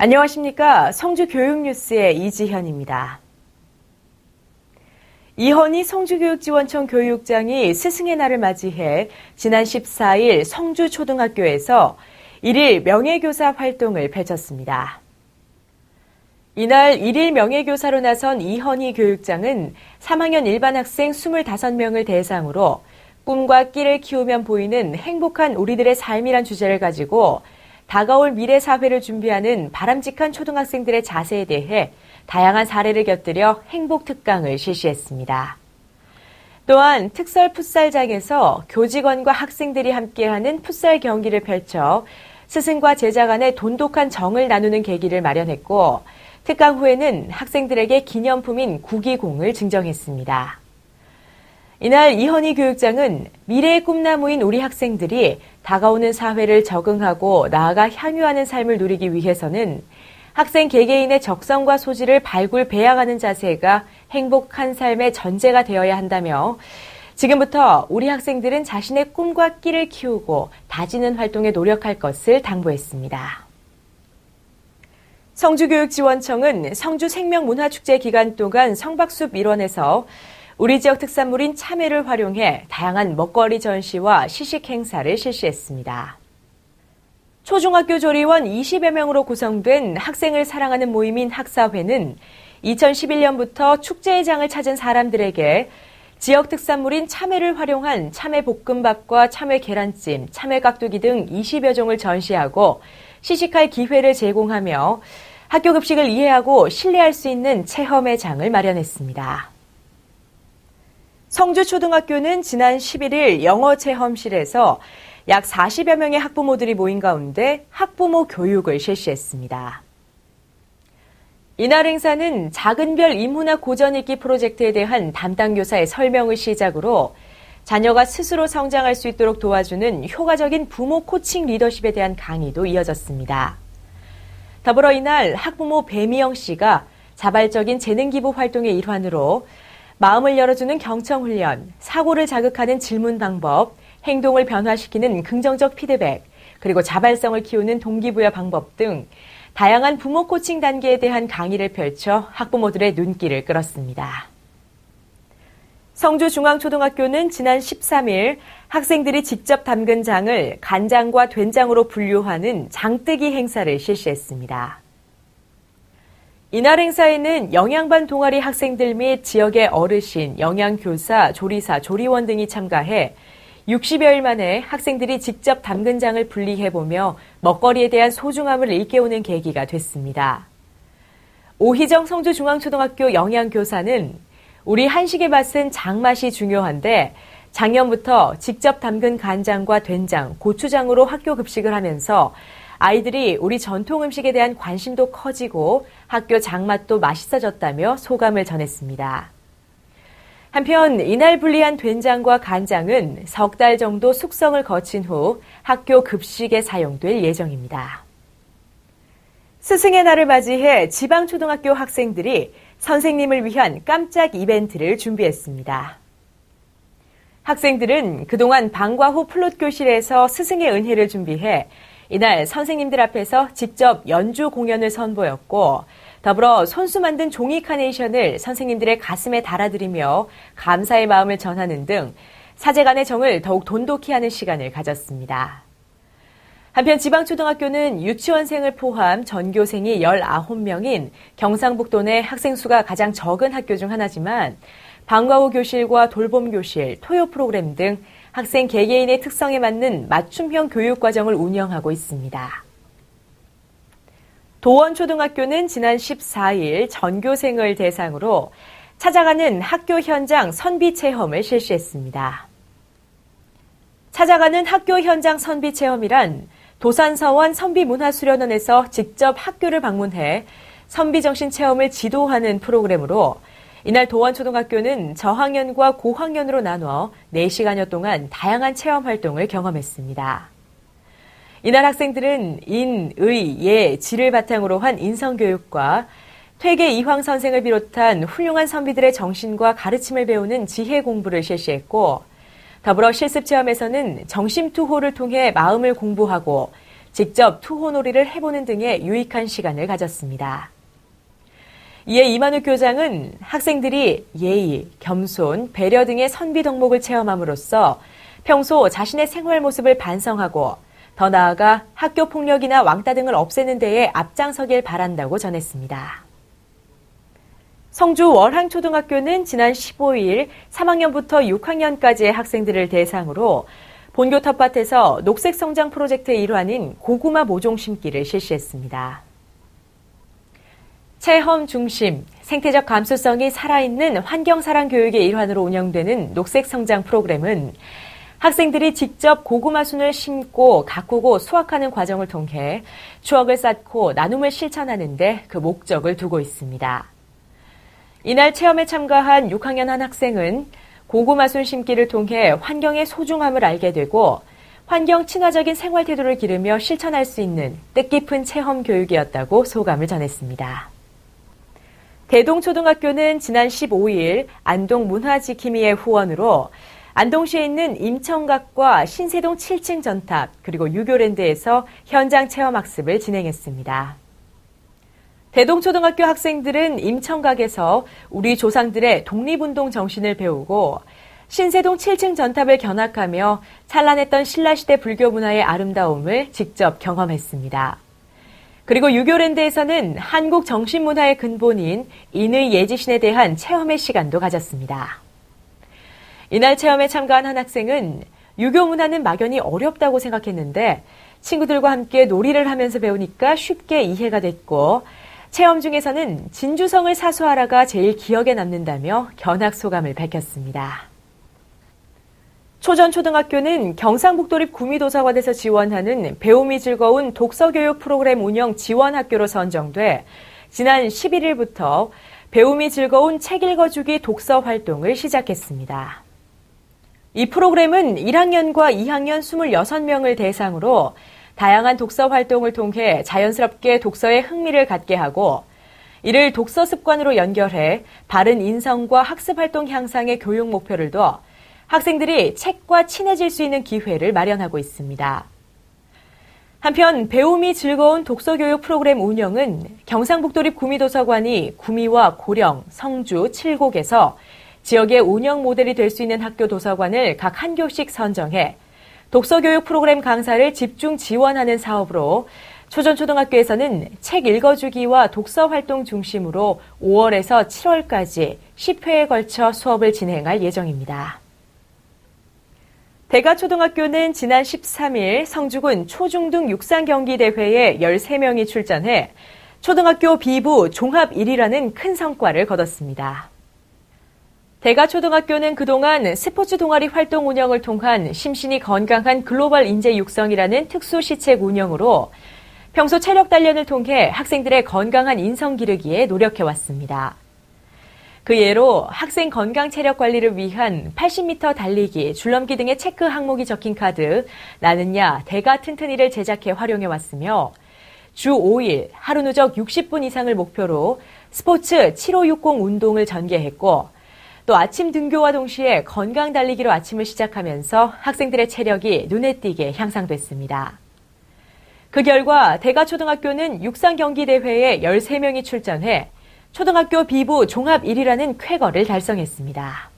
안녕하십니까. 성주교육뉴스의 이지현입니다. 이헌희 성주교육지원청 교육장이 스승의 날을 맞이해 지난 14일 성주초등학교에서 1일 명예교사 활동을 펼쳤습니다. 이날 1일 명예교사로 나선 이헌희 교육장은 3학년 일반 학생 25명을 대상으로 꿈과 끼를 키우면 보이는 행복한 우리들의 삶이란 주제를 가지고 다가올 미래 사회를 준비하는 바람직한 초등학생들의 자세에 대해 다양한 사례를 곁들여 행복 특강을 실시했습니다. 또한 특설 풋살장에서 교직원과 학생들이 함께하는 풋살 경기를 펼쳐 스승과 제자 간의 돈독한 정을 나누는 계기를 마련했고, 특강 후에는 학생들에게 기념품인 구기공을 증정했습니다. 이날 이헌희 교육장은 미래의 꿈나무인 우리 학생들이 다가오는 사회를 적응하고 나아가 향유하는 삶을 누리기 위해서는 학생 개개인의 적성과 소질을 발굴 배양하는 자세가 행복한 삶의 전제가 되어야 한다며, 지금부터 우리 학생들은 자신의 꿈과 끼를 키우고 다지는 활동에 노력할 것을 당부했습니다. 성주교육지원청은 성주 생명문화축제 기간 동안 성박숲 일원에서 우리 지역 특산물인 참외를 활용해 다양한 먹거리 전시와 시식 행사를 실시했습니다. 초중학교 조리원 20여 명으로 구성된 학생을 사랑하는 모임인 학사회는 2011년부터 축제의 장을 찾은 사람들에게 지역 특산물인 참외를 활용한 참외 볶음밥과 참외 계란찜, 참외 깍두기 등 20여 종을 전시하고 시식할 기회를 제공하며 학교 급식을 이해하고 신뢰할 수 있는 체험의 장을 마련했습니다. 성주초등학교는 지난 11일 영어체험실에서 약 40여 명의 학부모들이 모인 가운데 학부모 교육을 실시했습니다. 이날 행사는 작은별 인문학 고전읽기 프로젝트에 대한 담당 교사의 설명을 시작으로 자녀가 스스로 성장할 수 있도록 도와주는 효과적인 부모 코칭 리더십에 대한 강의도 이어졌습니다. 더불어 이날 학부모 배미영 씨가 자발적인 재능 기부 활동의 일환으로 마음을 열어주는 경청훈련, 사고를 자극하는 질문 방법, 행동을 변화시키는 긍정적 피드백, 그리고 자발성을 키우는 동기부여 방법 등 다양한 부모 코칭 단계에 대한 강의를 펼쳐 학부모들의 눈길을 끌었습니다. 성주중앙초등학교는 지난 13일 학생들이 직접 담근 장을 간장과 된장으로 분류하는 장뜨기 행사를 실시했습니다. 이날 행사에는 영양반 동아리 학생들 및 지역의 어르신, 영양교사, 조리사, 조리원 등이 참가해 60여일 만에 학생들이 직접 담근 장을 분리해보며 먹거리에 대한 소중함을 일깨우는 계기가 됐습니다. 오희정 성주중앙초등학교 영양교사는 우리 한식의 맛은 장맛이 중요한데 작년부터 직접 담근 간장과 된장, 고추장으로 학교 급식을 하면서 아이들이 우리 전통 음식에 대한 관심도 커지고 학교 장맛도 맛있어졌다며 소감을 전했습니다. 한편 이날 분리한 된장과 간장은 석 달 정도 숙성을 거친 후 학교 급식에 사용될 예정입니다. 스승의 날을 맞이해 지방초등학교 학생들이 선생님을 위한 깜짝 이벤트를 준비했습니다. 학생들은 그동안 방과 후 플룻 교실에서 스승의 은혜를 준비해 이날 선생님들 앞에서 직접 연주 공연을 선보였고, 더불어 손수 만든 종이 카네이션을 선생님들의 가슴에 달아드리며 감사의 마음을 전하는 등 사제 간의 정을 더욱 돈독히 하는 시간을 가졌습니다. 한편 지방초등학교는 유치원생을 포함 전교생이 19명인 경상북도 내 학생 수가 가장 적은 학교 중 하나지만 방과 후 교실과 돌봄 교실, 토요 프로그램 등 학생 개개인의 특성에 맞는 맞춤형 교육과정을 운영하고 있습니다. 도원초등학교는 지난 14일 전교생을 대상으로 찾아가는 학교 현장 선비 체험을 실시했습니다. 찾아가는 학교 현장 선비 체험이란 도산서원 선비문화수련원에서 직접 학교를 방문해 선비정신 체험을 지도하는 프로그램으로 이날 도원초등학교는 저학년과 고학년으로 나눠 4시간여 동안 다양한 체험 활동을 경험했습니다. 이날 학생들은 인, 의, 예, 지를 바탕으로 한 인성교육과 퇴계 이황 선생을 비롯한 훌륭한 선비들의 정신과 가르침을 배우는 지혜 공부를 실시했고, 더불어 실습체험에서는 정심투호를 통해 마음을 공부하고 직접 투호놀이를 해보는 등의 유익한 시간을 가졌습니다. 이에 이만욱 교장은 학생들이 예의, 겸손, 배려 등의 선비 덕목을 체험함으로써 평소 자신의 생활 모습을 반성하고 더 나아가 학교 폭력이나 왕따 등을 없애는 데에 앞장서길 바란다고 전했습니다. 성주 월항초등학교는 지난 15일 3학년부터 6학년까지의 학생들을 대상으로 본교 텃밭에서 녹색 성장 프로젝트의 일환인 고구마 모종 심기를 실시했습니다. 체험 중심, 생태적 감수성이 살아있는 환경사랑 교육의 일환으로 운영되는 녹색 성장 프로그램은 학생들이 직접 고구마 순을 심고 가꾸고 수확하는 과정을 통해 추억을 쌓고 나눔을 실천하는 데 그 목적을 두고 있습니다. 이날 체험에 참가한 6학년 한 학생은 고구마 순 심기를 통해 환경의 소중함을 알게 되고 환경 친화적인 생활 태도를 기르며 실천할 수 있는 뜻깊은 체험 교육이었다고 소감을 전했습니다. 대동초등학교는 지난 15일 안동 문화지킴이의 후원으로 안동시에 있는 임청각과 신세동 7층 전탑 그리고 유교랜드에서 현장 체험학습을 진행했습니다. 대동초등학교 학생들은 임청각에서 우리 조상들의 독립운동 정신을 배우고 신세동 7층 전탑을 견학하며 찬란했던 신라시대 불교 문화의 아름다움을 직접 경험했습니다. 그리고 유교랜드에서는 한국 정신문화의 근본인 인의 예지신에 대한 체험의 시간도 가졌습니다. 이날 체험에 참가한 한 학생은 유교 문화는 막연히 어렵다고 생각했는데 친구들과 함께 놀이를 하면서 배우니까 쉽게 이해가 됐고 체험 중에서는 진주성을 사수하라가 제일 기억에 남는다며 견학 소감을 밝혔습니다. 초전초등학교는 경상북도립 구미도서관에서 지원하는 배움이 즐거운 독서교육 프로그램 운영 지원학교로 선정돼 지난 11일부터 배움이 즐거운 책 읽어주기 독서 활동을 시작했습니다. 이 프로그램은 1학년과 2학년 26명을 대상으로 다양한 독서 활동을 통해 자연스럽게 독서에 흥미를 갖게 하고 이를 독서 습관으로 연결해 바른 인성과 학습 활동 향상의 교육 목표를 둬 학생들이 책과 친해질 수 있는 기회를 마련하고 있습니다. 한편 배움이 즐거운 독서교육 프로그램 운영은 경상북도립 구미도서관이 구미와 고령, 성주, 칠곡에서 지역의 운영 모델이 될 수 있는 학교 도서관을 각 한 교씩 선정해 독서교육 프로그램 강사를 집중 지원하는 사업으로 초전초등학교에서는 책 읽어주기와 독서 활동 중심으로 5월에서 7월까지 10회에 걸쳐 수업을 진행할 예정입니다. 대가초등학교는 지난 13일 성주군 초중등 육상경기대회에 13명이 출전해 초등학교 B부 종합 1위라는 큰 성과를 거뒀습니다. 대가초등학교는 그동안 스포츠 동아리 활동 운영을 통한 심신이 건강한 글로벌 인재 육성이라는 특수 시책 운영으로 평소 체력 단련을 통해 학생들의 건강한 인성 기르기에 노력해왔습니다. 그 예로 학생 건강 체력 관리를 위한 80m 달리기, 줄넘기 등의 체크 항목이 적힌 카드 나는야 대가 튼튼이를 제작해 활용해왔으며 주 5일 하루 누적 60분 이상을 목표로 스포츠 7560 운동을 전개했고 또 아침 등교와 동시에 건강 달리기로 아침을 시작하면서 학생들의 체력이 눈에 띄게 향상됐습니다. 그 결과 대가초등학교는 육상경기대회에 13명이 출전해 초등학교 B부 종합 1위라는 쾌거를 달성했습니다.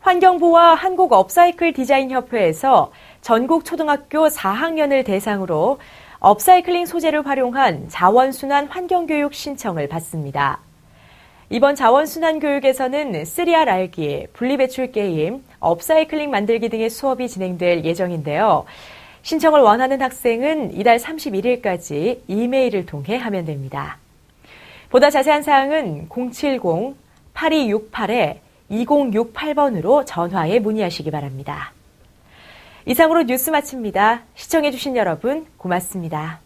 환경부와 한국업사이클 디자인협회에서 전국 초등학교 4학년을 대상으로 업사이클링 소재를 활용한 자원순환 환경교육 신청을 받습니다. 이번 자원순환 교육에서는 3R 알기, 분리배출 게임, 업사이클링 만들기 등의 수업이 진행될 예정인데요. 신청을 원하는 학생은 이달 31일까지 이메일을 통해 하면 됩니다. 보다 자세한 사항은 070-8268-2068번으로 전화해 문의하시기 바랍니다. 이상으로 뉴스 마칩니다. 시청해주신 여러분 고맙습니다.